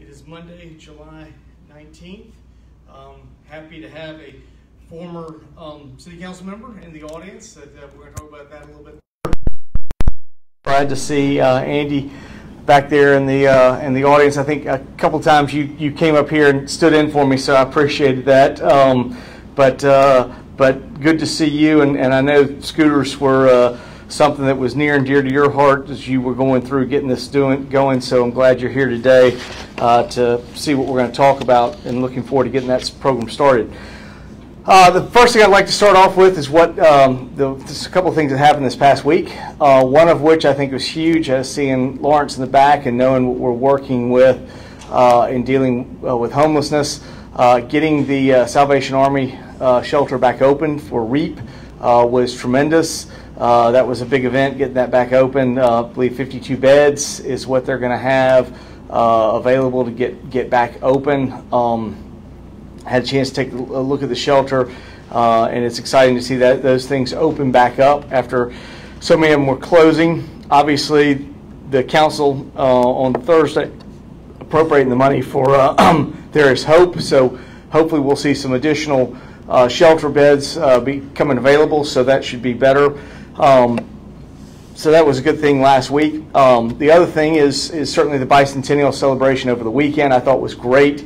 It is Monday, July 19th. Happy to have a former city council member in the audience. We're going to talk about that a little bit. Glad to see Andy back there in the audience. I think a couple times you came up here and stood in for me, so I appreciated that. But good to see you, and I know scooters were something that was near and dear to your heart as you were going through getting this going. So I'm glad you're here today to see what we're going to talk about, and looking forward to getting that program started. The first thing I'd like to start off with is what just a couple of things that happened this past week. One of which I think was huge, seeing Lawrence in the back and knowing what we're working with in dealing with homelessness. Getting the Salvation Army shelter back open for REAP was tremendous. That was a big event, getting that back open. I believe 52 beds is what they're going to have available to get back open. Had a chance to take a look at the shelter, and it's exciting to see that those things open back up after so many of them were closing. Obviously, the council on Thursday appropriating the money for There Is Hope, so hopefully we'll see some additional shelter beds becoming available, so that should be better. So that was a good thing last week. The other thing is certainly the Bicentennial Celebration over the weekend. I thought was great.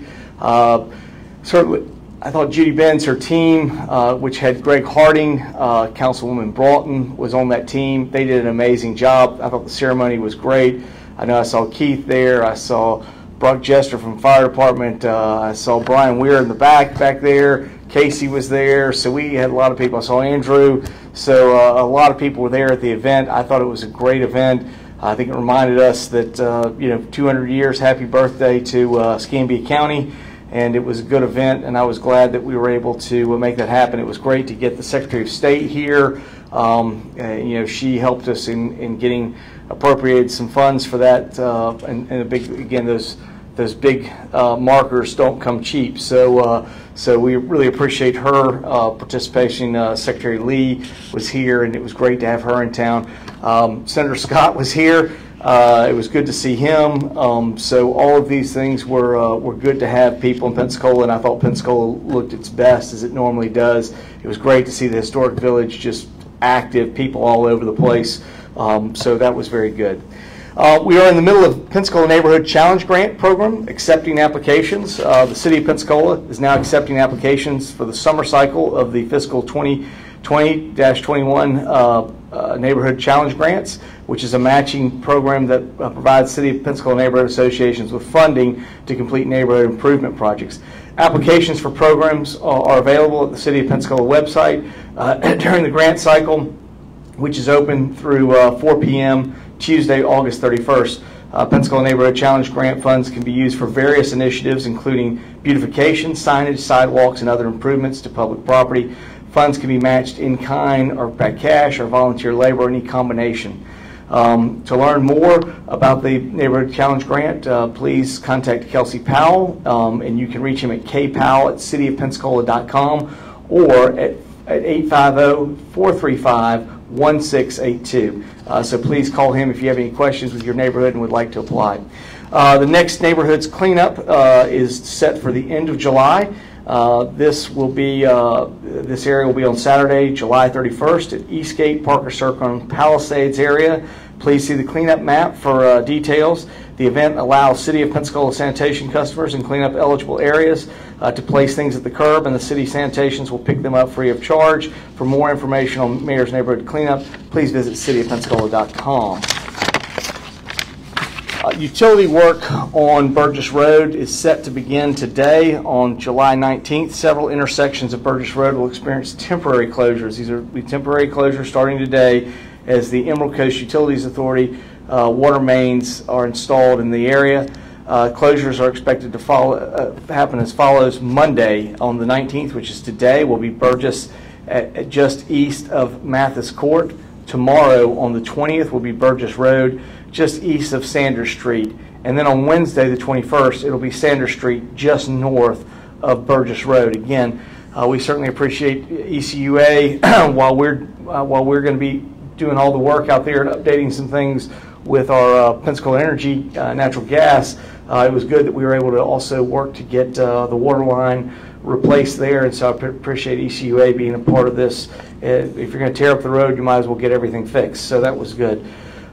Certainly, I thought Judy Benz, her team, which had Greg Harding, Councilwoman Broughton was on that team. They did an amazing job. I thought the ceremony was great. I know I saw Keith there. I saw Brock Jester from Fire Department. I saw Brian Weir in the back there. Casey was there. So we had a lot of people. I saw Andrew. So a lot of people were there at the event. I thought it was a great event. I think it reminded us that 200 years, happy birthday to Escambia County. And it was a good event, and I was glad that we were able to make that happen. It was great to get the Secretary of State here. She helped us in getting appropriated some funds for that, and a big, again, those big markers don't come cheap. So we really appreciate her participation. Secretary Lee was here, and it was great to have her in town. Senator Scott was here. It was good to see him. So all of these things were good to have people in Pensacola, and I thought Pensacola looked its best as it normally does. It was great to see the historic village just active, people all over the place. So that was very good. We are in the middle of Pensacola Neighborhood Challenge Grant Program, accepting applications. The City of Pensacola is now accepting applications for the summer cycle of the fiscal 2020-21 Neighborhood Challenge Grants, which is a matching program that provides City of Pensacola neighborhood associations with funding to complete neighborhood improvement projects. Applications for programs are available at the City of Pensacola website during the grant cycle, which is open through 4 p.m. Tuesday, August 31st. Pensacola Neighborhood Challenge grant funds can be used for various initiatives, including beautification, signage, sidewalks, and other improvements to public property. Funds can be matched in kind or by cash or volunteer labor, any combination. To learn more about the Neighborhood Challenge Grant, please contact Kelsey Powell, and you can reach him at kpowell@cityofpensacola.com or at 850-435-1682. So please call him if you have any questions with your neighborhood and would like to apply. The next neighborhoods cleanup is set for the end of July. This area will be on Saturday, July 31st at Eastgate, Parker Circle, and Palisades area. Please see the cleanup map for details. The event allows City of Pensacola sanitation customers in cleanup eligible areas to place things at the curb, and the city sanitations will pick them up free of charge. For more information on Mayor's Neighborhood Cleanup, please visit cityofpensacola.com. Utility work on Burgess Road is set to begin today on July 19th. Several intersections of Burgess Road will experience temporary closures. These are temporary closures starting today as the Emerald Coast Utilities Authority water mains are installed in the area. Closures are expected to happen as follows. Monday on the 19th, which is today, will be Burgess at just east of Mathis Court. Tomorrow on the 20th will be Burgess Road just east of Sanders Street. And then on Wednesday the 21st, it'll be Sanders Street just north of Burgess Road. Again, we certainly appreciate ECUA while we're going to be doing all the work out there and updating some things with our Pensacola Energy natural gas, it was good that we were able to also work to get the water line replaced there, and so I appreciate ECUA being a part of this. If you're going to tear up the road, you might as well get everything fixed, so that was good.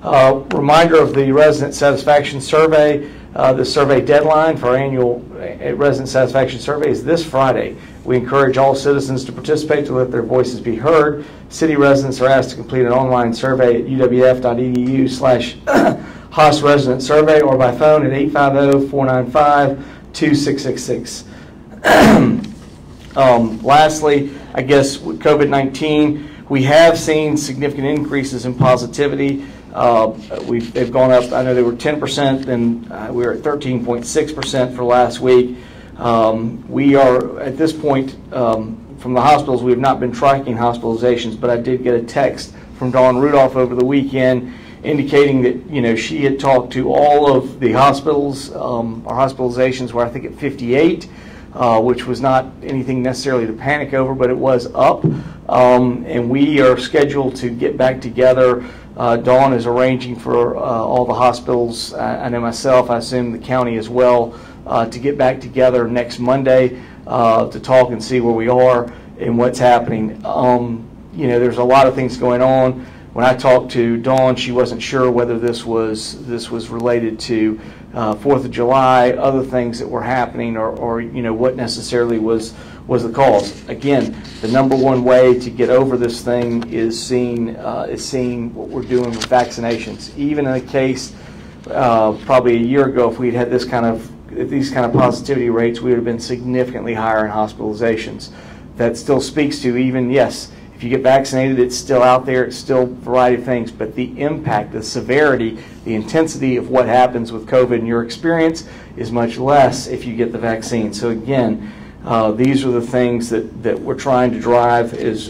Reminder of the resident satisfaction survey. The survey deadline for our annual resident satisfaction survey is this Friday. We encourage all citizens to participate to let their voices be heard. City residents are asked to complete an online survey at uwf.edu/HOS resident survey or by phone at 850-495-2666. Lastly, I guess with COVID-19, we have seen significant increases in positivity. They've gone up. I know they were 10%, and we were at 13.6% for last week. We are at this point from the hospitals. We have not been tracking hospitalizations, but I did get a text from Dawn Rudolph over the weekend indicating that she had talked to all of the hospitals. Our hospitalizations were, I think, at 58, which was not anything necessarily to panic over, but it was up. And we are scheduled to get back together. Dawn is arranging for all the hospitals. I know myself, I assume the county as well, to get back together next Monday to talk and see where we are and what's happening. There's a lot of things going on. When I talked to Dawn, she wasn't sure whether this was related to 4th of July, other things that were happening, or what necessarily was the cause. Again, the number one way to get over this thing is seeing what we're doing with vaccinations. Even in a case probably a year ago, if we'd had these kind of positivity rates, we would have been significantly higher in hospitalizations. That still speaks to, even, yes, if you get vaccinated, it's still out there, it's still a variety of things, but the impact, the severity, the intensity of what happens with COVID in your experience is much less if you get the vaccine. So again, these are the things that we're trying to drive is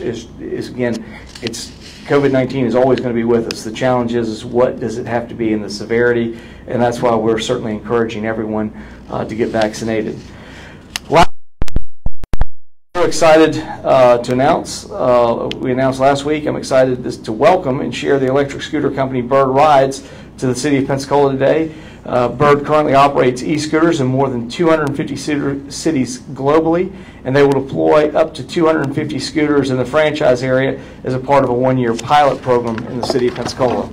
again, it's COVID-19 is always going to be with us. The challenge is what does it have to be in the severity, and that's why we're certainly encouraging everyone to get vaccinated. We're excited to announce, we announced last week, I'm excited to welcome and share the electric scooter company Bird Rides to the City of Pensacola today. Bird currently operates e-scooters in more than 250 cities globally, and they will deploy up to 250 scooters in the franchise area as a part of a one-year pilot program in the City of Pensacola.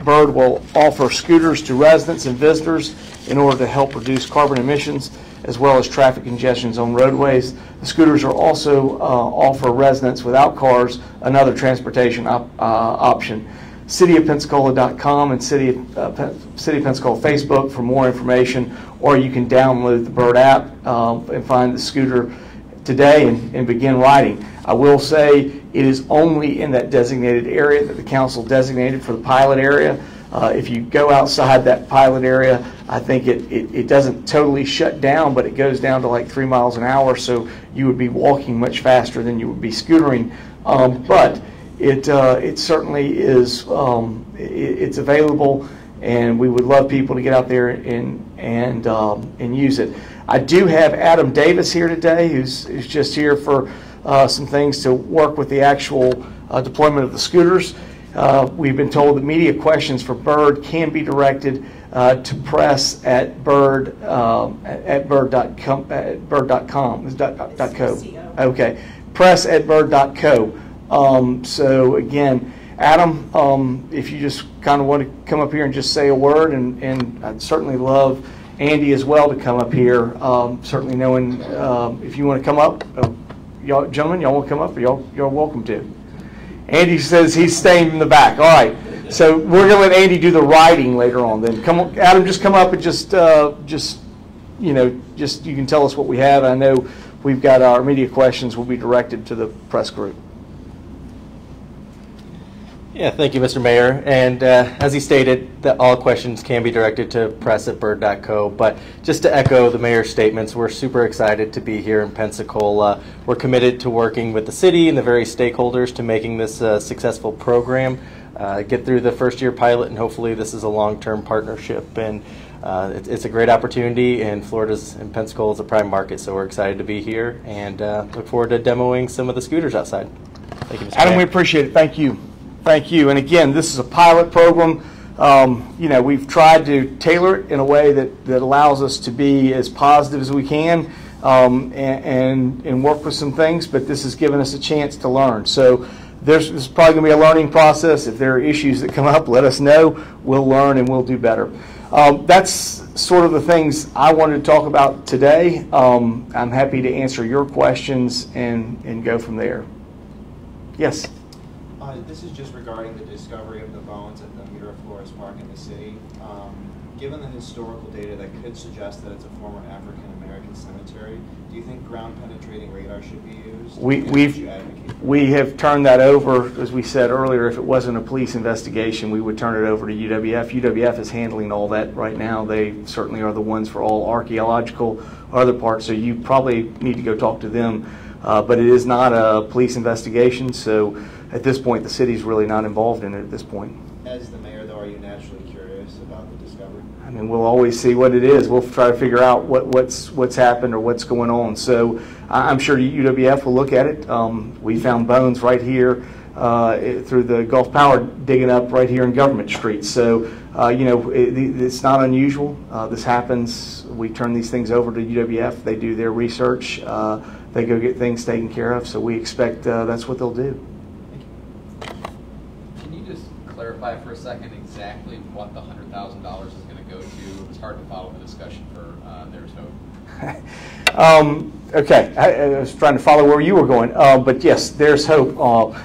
Bird will offer scooters to residents and visitors in order to help reduce carbon emissions as well as traffic congestions on roadways. The scooters are also offer residents without cars another transportation option. cityofpensacola.com and City of Pensacola Facebook for more information, or you can download the Bird app and find the scooter today and begin riding. I will say it is only in that designated area that the council designated for the pilot area. If you go outside that pilot area, I think it doesn't totally shut down, but it goes down to like 3 miles an hour, so you would be walking much faster than you would be scootering. But it certainly is, it's available, and we would love people to get out there and use it. I do have Adam Davis here today, who's just here for some things to work with the actual deployment of the scooters. We've been told that media questions for Bird can be directed to press at bird.com. .co. Okay, press at bird.co. So again, Adam, if you just kind of want to come up here and just say a word, and I'd certainly love Andy as well to come up here. Certainly knowing if you want to come up, y'all gentlemen, y'all want to come up, you're welcome to. Andy says he's staying in the back. All right, so we're going to let Andy do the writing later on. Then come on, Adam, just come up and just you can tell us what we have. I know we've got our media questions will be directed to the press group. Yeah, thank you, Mr. Mayor. And as he stated, that all questions can be directed to press@bird.co. But just to echo the mayor's statements, we're super excited to be here in Pensacola. We're committed to working with the city and the various stakeholders to making this a successful program, get through the first year pilot, and hopefully this is a long-term partnership. And it's a great opportunity, and Florida's and Pensacola is a prime market, so we're excited to be here and look forward to demoing some of the scooters outside. Thank you, Mr. Adam, Mayor. we appreciate it. Thank you. Thank you. And again, this is a pilot program. You know, we've tried to tailor it in a way that allows us to be as positive as we can and work with some things, but this has given us a chance to learn. So there's probably going to be a learning process. If there are issues that come up, let us know. We'll learn and we'll do better. That's sort of the things I wanted to talk about today. I'm happy to answer your questions and go from there. Yes? This is just regarding the discovery of the bones at the Miraflores Park in the city. Given the historical data that could suggest that it's a former African-American cemetery, do you think ground-penetrating radar should be used? We have turned that over, as we said earlier. If it wasn't a police investigation, we would turn it over to UWF. UWF is handling all that right now. They certainly are the ones for all archaeological or other parts, so you probably need to go talk to them. But it is not a police investigation, so at this point, the city's really not involved in it at this point. As the mayor, though, are you naturally curious about the discovery? I mean, we'll always see what it is. We'll try to figure out what's happened or what's going on. So I'm sure UWF will look at it. We found bones right here through the Gulf Power digging up right here in Government Street. So, you know, it's not unusual. This happens. We turn these things over to UWF. They do their research. They go get things taken care of. So we expect that's what they'll do. Can you just clarify for a second exactly what the $100,000 is going to go to? It's hard to follow the discussion for There's Hope. Okay, I was trying to follow where you were going, but yes, There's Hope.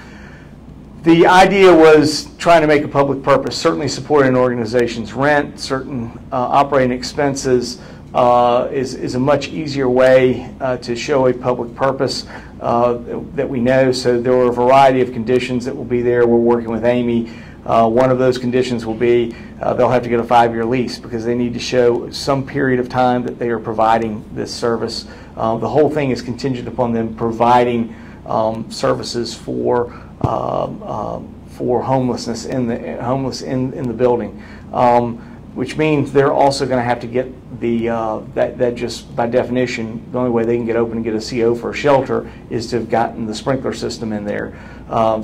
The idea was trying to make a public purpose, certainly supporting an organization's rent, certain operating expenses is a much easier way to show a public purpose that we know. So there were a variety of conditions that will be there. We're working with Amy. One of those conditions will be they'll have to get a 5-year lease because they need to show some period of time that they are providing this service. The whole thing is contingent upon them providing services for homelessness in the building, which means they're also going to have to get the that just by definition the only way they can get open and get a CO for a shelter is to have gotten the sprinkler system in there.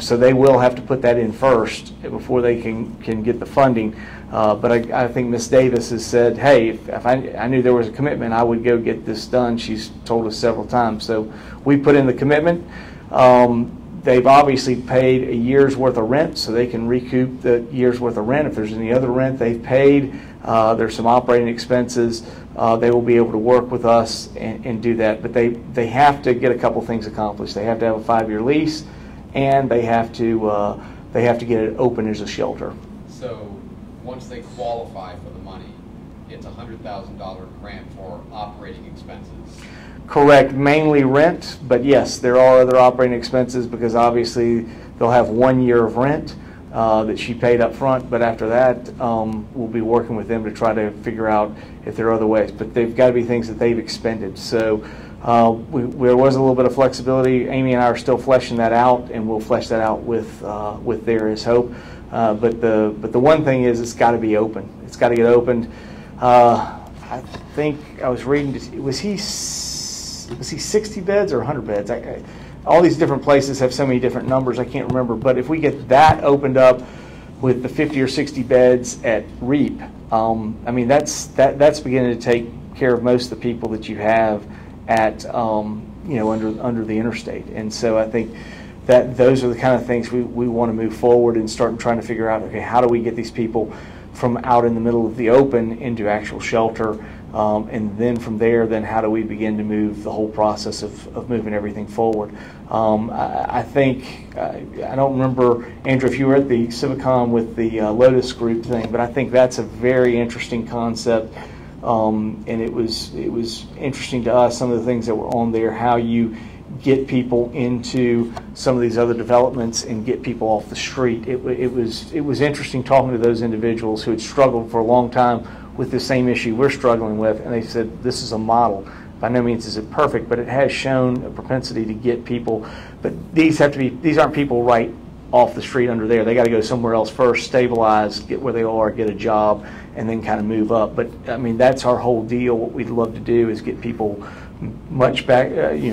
So they will have to put that in first before they can get the funding. But I think Ms. Davis has said, hey, if I knew there was a commitment, I would go get this done. She's told us several times. So we put in the commitment. They've obviously paid a year's worth of rent, so they can recoup the year's worth of rent. If there's any other rent they've paid, there's some operating expenses. They will be able to work with us and do that. But they have to get a couple things accomplished. They have to have a 5-year lease, and they have to get it open as a shelter. So once they qualify for the money, it's a $100,000 grant for operating expenses. Correct, mainly rent, but yes, there are other operating expenses because obviously they'll have 1 year of rent that she paid up front, but after that we'll be working with them to try to figure out if there are other ways. But they've got to be things that they've expended. So there was a little bit of flexibility. Amy and I are still fleshing that out, and we'll flesh that out with There Is Hope. But the one thing is it's got to be open. It's got to get opened. I think I was reading, was he 60 beds or 100 beds? All these different places have so many different numbers, I can't remember. But if we get that opened up with the 50 or 60 beds at REAP, I mean, that's beginning to take care of most of the people that you have at, under the interstate. And so I think that those are the kind of things we want to move forward and start trying to figure out, okay, how do we get these people from out in the middle of the open into actual shelter? And then from there, then how do we begin to move the whole process of moving everything forward? I think, I don't remember, Andrew, if you were at the Civicon with the Lotus Group thing, but I think that's a very interesting concept. And it was interesting to us, some of the things that were on there, how you get people into some of these other developments and get people off the street. It was interesting talking to those individuals who had struggled for a long time with the same issue we're struggling with, and they said this is a model. By no means is it perfect, but it has shown a propensity to get people. But these aren't people right off the street under there. They got to go somewhere else first, stabilize, get where they are, get a job, and then kind of move up. But I mean, that's our whole deal. What we'd love to do is get people much back,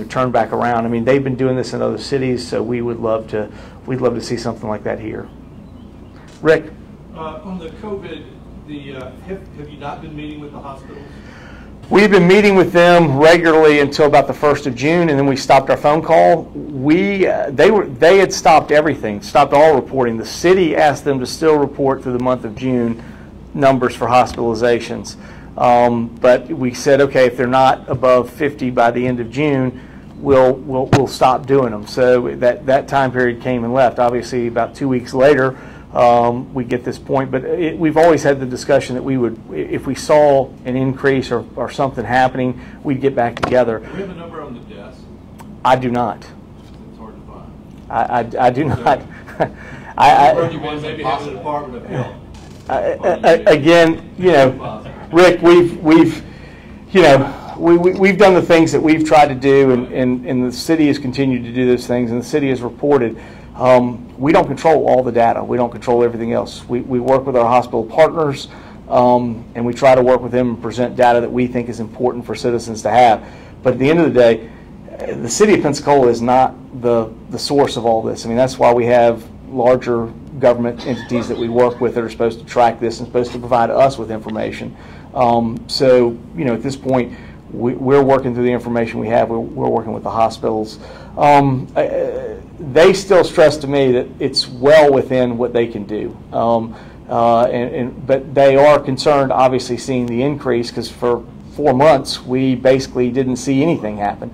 turn back around. I mean, they've been doing this in other cities, so we'd love to see something like that here. Rick. On the COVID, have you not been meeting with the hospitals? We've been meeting with them regularly until about the 1st of June, and then we stopped our phone call. They had stopped everything, stopped all reporting. The city asked them to still report through the month of June numbers for hospitalizations. But we said, okay, if they're not above 50 by the end of June, we'll stop doing them. So that time period came and left. Obviously, about 2 weeks later, we get this point. But we've always had the discussion that we would, if we saw an increase or something happening, we'd get back together. Do we have a number on the desk? I do not. It's hard to find. I do not. Maybe have a Department of Health. Again, Rick, we've done the things that we've tried to do, and the city has continued to do those things, and the city has reported. We don't control all the data. We don't control everything else. We work with our hospital partners, and we try to work with them and present data that we think is important for citizens to have. But at the end of the day, the City of Pensacola is not the source of all this. I mean, that's why we have larger government entities that we work with that are supposed to track this and supposed to provide us with information. So, at this point, we're working through the information we have. We're working with the hospitals. They still stress to me that it's well within what they can do. But they are concerned, obviously, seeing the increase, because for 4 months, we basically didn't see anything happen.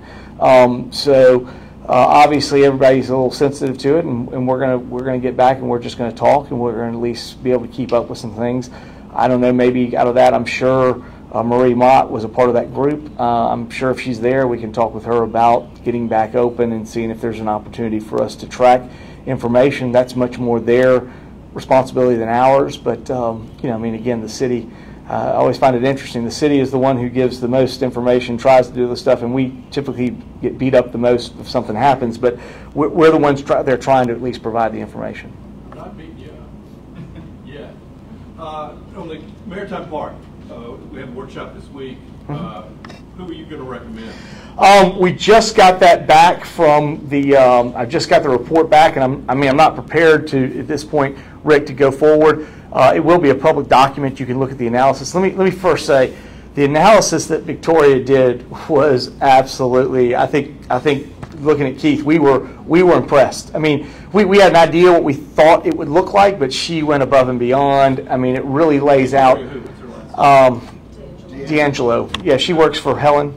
Obviously, everybody's a little sensitive to it, and we're gonna get back, and we're just gonna talk, and we're gonna at least be able to keep up with some things. I don't know, maybe out of that, I'm sure Marie Mott was a part of that group. I'm sure if she's there, we can talk with her about getting back open and seeing if there's an opportunity for us to track information. That's much more their responsibility than ours. But again, the city. I always find it interesting. The city is the one who gives the most information, tries to do the stuff, and we typically get beat up the most if something happens. But we're the ones they're trying to at least provide the information. Not beating you up. Yeah. On the Maritime Park, we have a workshop this week. Who are you going to recommend? We just got that back from the. I just got the report back, and I'm not prepared to at this point, Rick, to go forward. It will be a public document. You can look at the analysis. Let me first say, the analysis that Victoria did was absolutely. I think looking at Keith, we were impressed. I mean, we had an idea what we thought it would look like, but she went above and beyond. I mean, it really lays out. D'Angelo. Yeah, she works for Helen.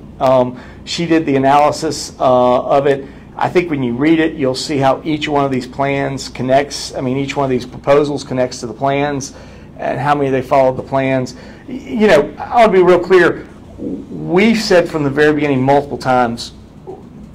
She did the analysis of it. I think when you read it, you'll see how each one of these plans connects. I mean, each one of these proposals connects to the plans and how many they followed the plans. I want to be real clear. We've said from the very beginning multiple times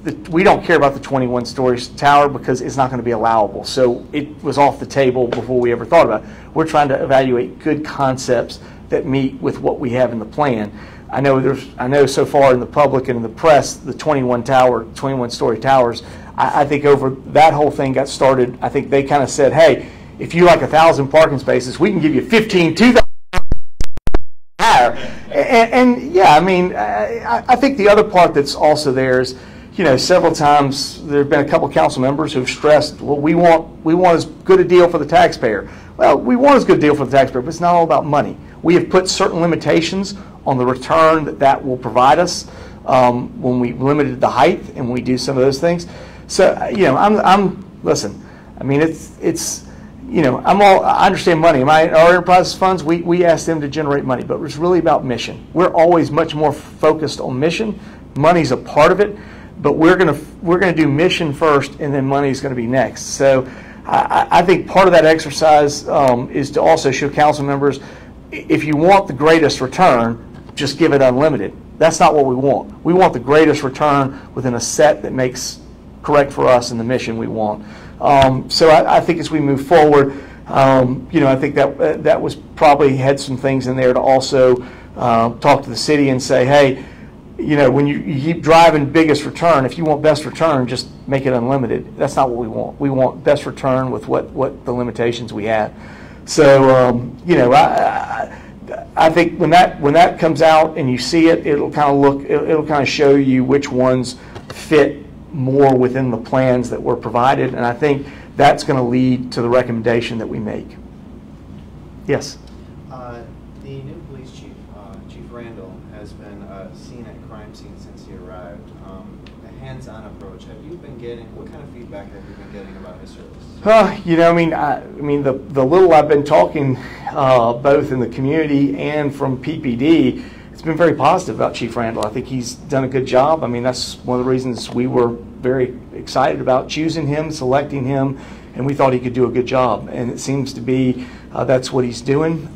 that we don't care about the 21-story tower because it's not going to be allowable. So it was off the table before we ever thought about it. We're trying to evaluate good concepts that meet with what we have in the plan. I know so far in the public and in the press, the 21-story towers, I think over that whole thing got started, I think they kind of said, hey, if you like 1,000 parking spaces, we can give you 2,000 higher. And yeah, I mean, I think the other part that's also there is, several times there have been a couple of council members who've stressed, well, we want as good a deal for the taxpayer. Well, we want as good a deal for the taxpayer, but it's not all about money. We have put certain limitations on the return that will provide us when we limited the height and when we do some of those things. So, listen, I mean, I understand money. Our enterprise funds, we ask them to generate money, but it's really about mission. We're always much more focused on mission. Money's a part of it, but we're gonna do mission first, and then money's gonna be next. So I think part of that exercise is to also show council members, if you want the greatest return, just give it unlimited. That's not what we want. We want the greatest return within a set that makes correct for us and the mission we want. So I think as we move forward, I think that was probably had some things in there to also talk to the city and say, hey, when you keep driving biggest return, if you want best return, just make it unlimited. That's not what we want. We want best return with what the limitations we have. So, I think when that comes out and you see it, it'll kind of show you which ones fit more within the plans that were provided, and I think that's going to lead to the recommendation that we make. Yes. The new police chief, Chief Randall, has been seen at crime scene since he arrived. A hands-on approach. Have you been getting? What kind of feedback have you been getting about his service? You know, I mean, the little I've been talking, both in the community and from PPD, it's been very positive about Chief Randall. I think he's done a good job. I mean, that's one of the reasons we were very excited about choosing him, selecting him, and we thought he could do a good job. And it seems to be that's what he's doing.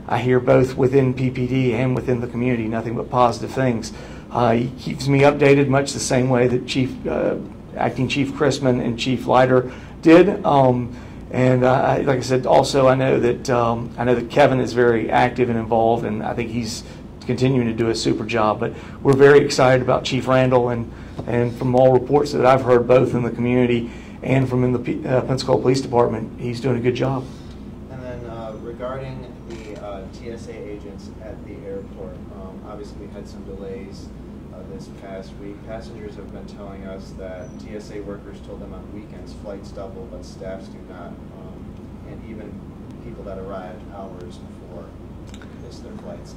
I hear both within PPD and within the community nothing but positive things. He keeps me updated much the same way that Acting Chief Chrisman and Chief Leiter did. And like I said, also I know that Kevin is very active and involved, and I think he's continuing to do a super job. But we're very excited about Chief Randall, and from all reports that I've heard, both in the community and from in the Pensacola Police Department, he's doing a good job. And then regarding the TSA agents at the airport, obviously we had some delays this past week. Passengers have been telling us that TSA workers told them on weekends flights double, but staffs do not, and even people that arrived hours before missed their flights.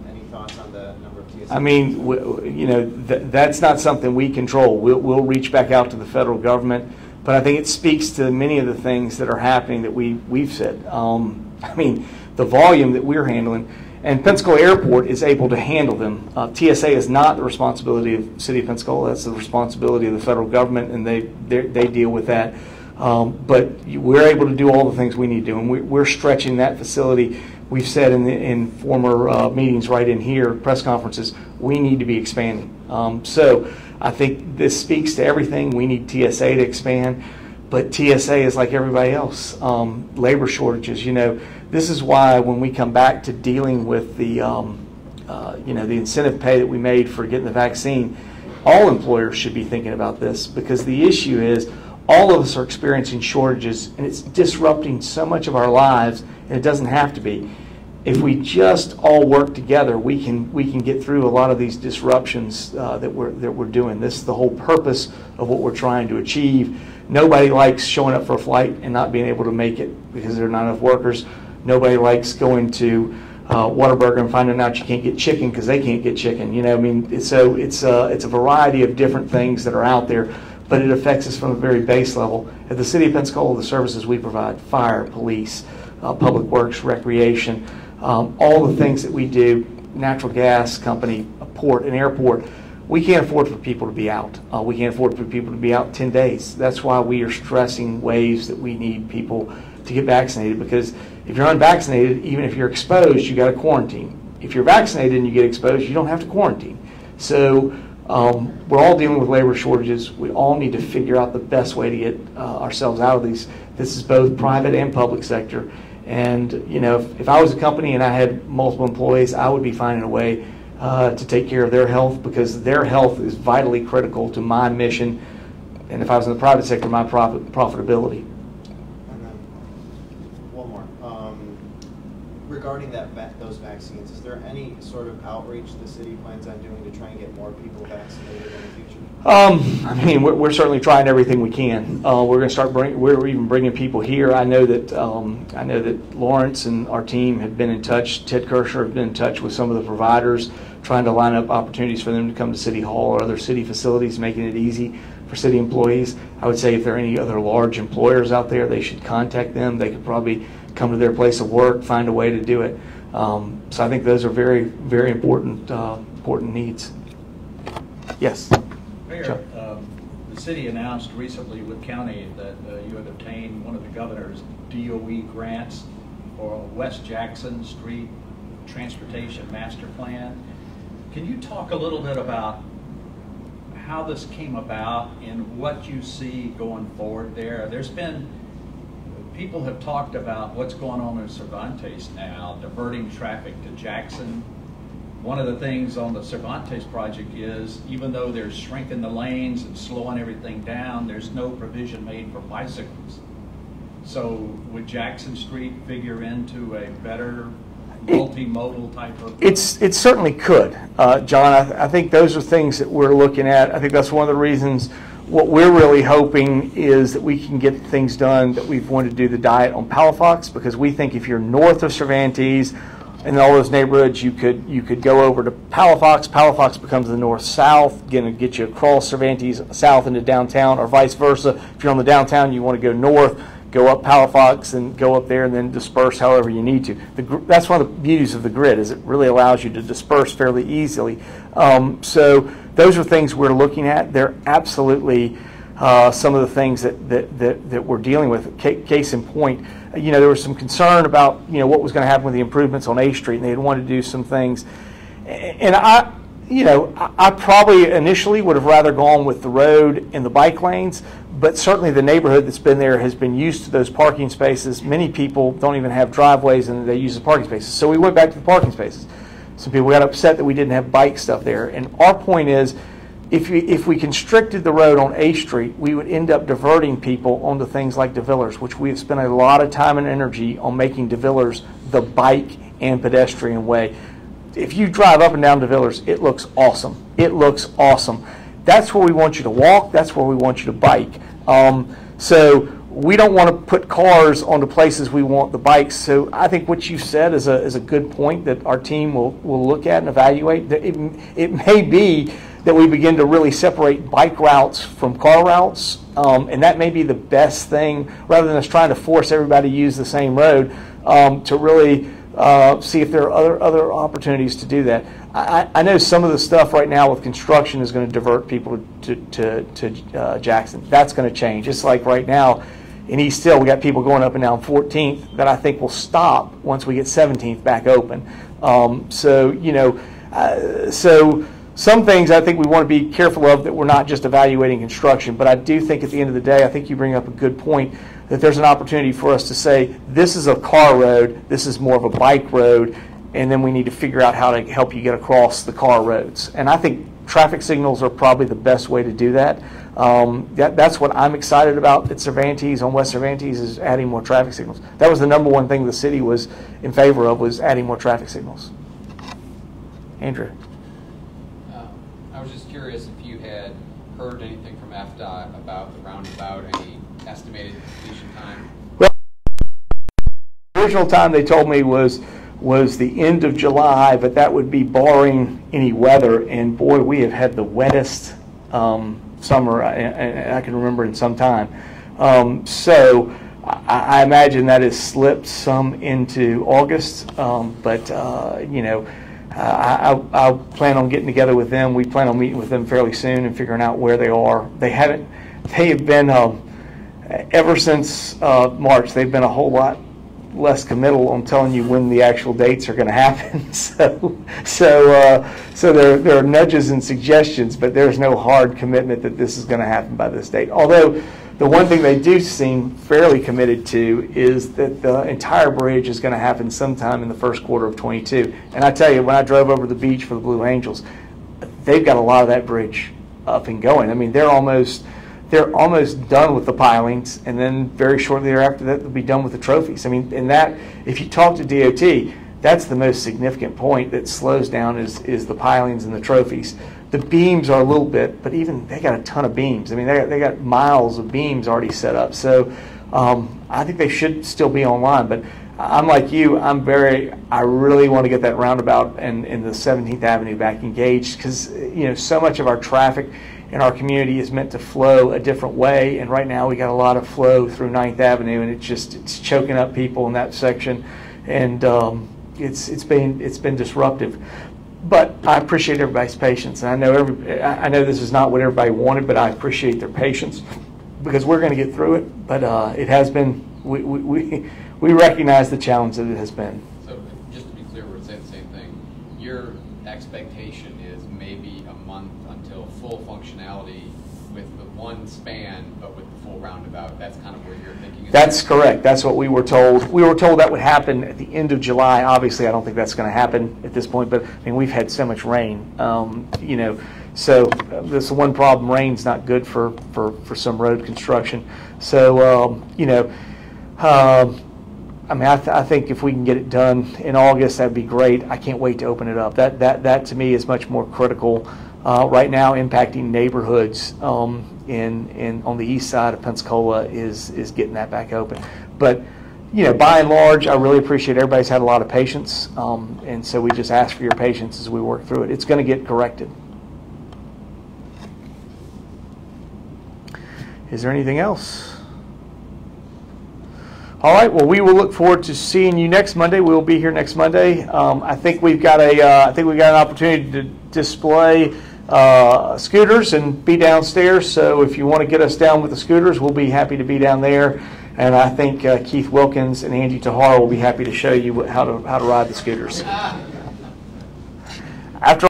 Any thoughts on the number of TSA? I mean, you know, that's not something we control. We'll reach back out to the federal government, but I think it speaks to many of the things that are happening that we've said. I mean, the volume that we're handling, and Pensacola Airport is able to handle them. TSA is not the responsibility of the City of Pensacola. That's the responsibility of the federal government, and they deal with that. But we're able to do all the things we need to do, and we're stretching that facility. We've said in former meetings right in here, press conferences, we need to be expanding. So I think this speaks to everything. We need TSA to expand, but TSA is like everybody else. Labor shortages, you know. This is why when we come back to dealing with the, you know, the incentive pay that we made for getting the vaccine, all employers should be thinking about this, because the issue is all of us are experiencing shortages, and it's disrupting so much of our lives, and it doesn't have to be. If we just all work together, we can get through a lot of these disruptions that we're doing. This is the whole purpose of what we're trying to achieve. Nobody likes showing up for a flight and not being able to make it because there are not enough workers. Nobody likes going to Whataburger and finding out you can't get chicken because they can't get chicken. You know, I mean, so it's a variety of different things that are out there, but it affects us from a very base level. At the City of Pensacola, the services we provide, fire, police, public works, recreation, all the things that we do, natural gas company, a port, an airport, we can't afford for people to be out. We can't afford for people to be out 10 days. That's why we are stressing ways that we need people to get vaccinated, because if you're unvaccinated, even if you're exposed, you got to quarantine. If you're vaccinated and you get exposed, you don't have to quarantine. So we're all dealing with labor shortages. We all need to figure out the best way to get ourselves out of these. This is both private and public sector. And you know, if I was a company and I had multiple employees, I would be finding a way to take care of their health, because their health is vitally critical to my mission, and if I was in the private sector, my profitability. And then one more. Regarding those vaccines, is there any sort of outreach the city plans on doing to try and get more people vaccinated in the future? I mean, we're certainly trying everything we can. We're going to start we're even bringing people here. I know that Lawrence and our team have been in touch. Ted Kirshner have been in touch with some of the providers, trying to line up opportunities for them to come to City Hall or other city facilities, making it easy for city employees. I would say if there are any other large employers out there, they should contact them. They could probably come to their place of work, find a way to do it. So I think those are very, very important needs. Yes. Mayor, the city announced recently with county that you had obtained one of the governor's DOE grants for West Jackson Street Transportation Master Plan. Can you talk a little bit about how this came about and what you see going forward there? People have talked about what's going on in Cervantes now, diverting traffic to Jackson. One of the things on the Cervantes project is, even though they're shrinking the lanes and slowing everything down, there's no provision made for bicycles. So would Jackson Street figure into a better multimodal type of? It certainly could, John. I think those are things that we're looking at. I think that's one of the reasons what we're really hoping is that we can get things done that we've wanted to do the diet on Palafox, because we think if you're north of Cervantes and all those neighborhoods, you could go over to Palafox. Palafox becomes the north-south, going to get you across Cervantes south into downtown, or vice versa. If you're on the downtown, you want to go north, go up Palafox and go up there and then disperse however you need to. That's one of the beauties of the grid, is it really allows you to disperse fairly easily. So those are things we're looking at. They're absolutely some of the things that we're dealing with. Case in point, there was some concern about what was going to happen with the improvements on A Street, and they had wanted to do some things. And I probably initially would have rather gone with the road and the bike lanes, but certainly the neighborhood that's been there has been used to those parking spaces. Many people don't even have driveways and they use the parking spaces. So we went back to the parking spaces. Some people got upset that we didn't have bike stuff there. And our point is, if we constricted the road on A Street, we would end up diverting people onto things like DeVillers, which we have spent a lot of time and energy on making DeVillers the bike and pedestrian way. If you drive up and down DeVillers, it looks awesome. It looks awesome. That's where we want you to walk. That's where we want you to bike. So we don't want to put cars onto places we want the bikes. So I think what you said is a good point that our team will look at and evaluate. It may be that we begin to really separate bike routes from car routes, and that may be the best thing, rather than us trying to force everybody to use the same road, to really see if there are other opportunities to do that. I know some of the stuff right now with construction is going to divert people to Jackson. That's going to change. Just like right now in East Hill, we got people going up and down 14th that I think will stop once we get 17th back open. So some things I think we want to be careful of, that we're not just evaluating construction. But I do think at the end of the day, I think you bring up a good point, that there's an opportunity for us to say, this is a car road, this is more of a bike road, and then we need to figure out how to help you get across the car roads. And I think traffic signals are probably the best way to do that. That's what I'm excited about at Cervantes, on West Cervantes, is adding more traffic signals. That was the number one thing the city was in favor of, was adding more traffic signals. Andrew. I was just curious if you had heard anything from FDOT about the roundabout, any estimated completion time? Well, the original time they told me was the end of July, but that would be barring any weather. And boy, we have had the wettest summer I can remember in some time. So I imagine that has slipped some into August, but I plan on getting together with them. We plan on meeting with them fairly soon and figuring out where they are. They have been, ever since March, they've been a whole lot less committal on telling you when the actual dates are going to happen. So there are nudges and suggestions, but there's no hard commitment that this is going to happen by this date. Although the one thing they do seem fairly committed to is that the entire bridge is going to happen sometime in the first quarter of 22. And I tell you, when I drove over the beach for the Blue Angels, they've got a lot of that bridge up and going. I mean, they're almost done with the pilings, and then very shortly thereafter that they'll be done with the trophies. I mean, and that, if you talk to DOT, that's the most significant point that slows down is the pilings and the trophies. The beams are a little bit, but even they got a ton of beams. I mean, they got miles of beams already set up. So I think they should still be online. But I'm like you. I really want to get that roundabout and the 17th Avenue back engaged, because so much of our traffic in our community is meant to flow a different way, and right now we got a lot of flow through 9th Avenue, and it's choking up people in that section, and it's been disruptive. But I appreciate everybody's patience, and I know this is not what everybody wanted, but I appreciate their patience, because we're going to get through it. But it has been, we recognize the challenge that it has been. So just to be clear, we're saying the same thing. Your expectation is maybe a month until full functionality with the one span, but with the full roundabout. That's kind of where you're thinking. That's correct. That's what we were told. We were told that would happen at the end of July. Obviously, I don't think that's going to happen at this point, but I mean, we've had so much rain, so this one problem, rain's not good for some road construction. So, I mean, I think if we can get it done in August, that'd be great. I can't wait to open it up. That to me is much more critical right now, impacting neighborhoods. on the east side of Pensacola is getting that back open. But by and large, I really appreciate everybody's had a lot of patience, and so we just ask for your patience as we work through it. It's going to get corrected. Is there anything else? All right. Well, we will look forward to seeing you next Monday. We will be here next Monday. I think we've got an opportunity to display scooters and be downstairs. So if you want to get us down with the scooters, we'll be happy to be down there. And I think Keith Wilkins and Angie Tahar will be happy to show you how to ride the scooters. After